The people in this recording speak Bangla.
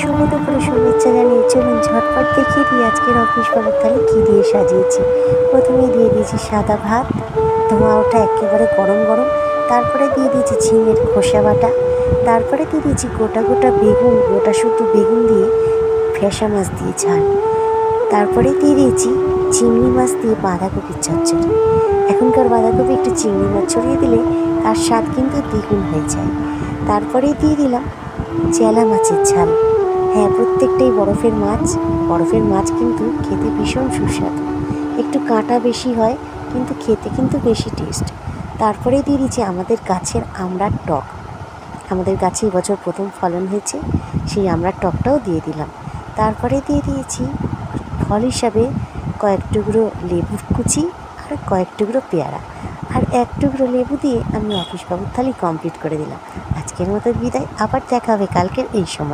শুভ দুপুরে শুভেচ্ছা জানিয়ে চলুন ঝটপট দেখিয়ে দিই আজকের অফিস বাবুর থালি কী দিয়ে সাজিয়েছি। প্রথমেই দিয়ে দিয়েছি সাদা ভাত, ধোঁয়া ওঠা একেবারে গরম গরম। তারপরে দিয়ে দিয়েছি ঝিঙের খোসা বাটা। তারপরে দিয়ে দিয়েছি গোটা গোটা বেগুন, গোটা শুধু বেগুন দিয়ে ফ্যাসা মাছ দিয়ে ঝাল। তারপরে দিয়ে দিয়েছি চিংড়ি মাছ দিয়ে বাঁধাকপির চচ্চড়ি। এখনকার বাঁধাকপি একটু চিংড়ি মাছ ছড়িয়ে দিলে তার স্বাদ কিন্তু দ্বিগুণ হয়ে যায়। তারপরে দিয়ে দিলাম চেলা মাছের ঝাল। হ্যাঁ, প্রত্যেকটাই বরফের মাছ কিন্তু খেতে ভীষণ সুস্বাদু। একটু কাঁটা বেশি হয় কিন্তু খেতে কিন্তু বেশি টেস্ট। তারপরে দিয়ে দিয়েছি আমাদের গাছের আমড়ার টক। আমাদের গাছে এবছর প্রথম ফলন হয়েছে, সেই আমড়ার টকটাও দিয়ে দিলাম। তারপরে দিয়ে দিয়েছি ফল হিসাবে কয়েক টুকরো লেবুর কুচি আর কয়েক টুকরো পেয়ারা আর এক টুকরো লেবু দিয়ে আমি অফিস বাবুর থালি কমপ্লিট করে দিলাম। আজকের মতো বিদায়, আবার দেখা হবে কালকের এই সময়।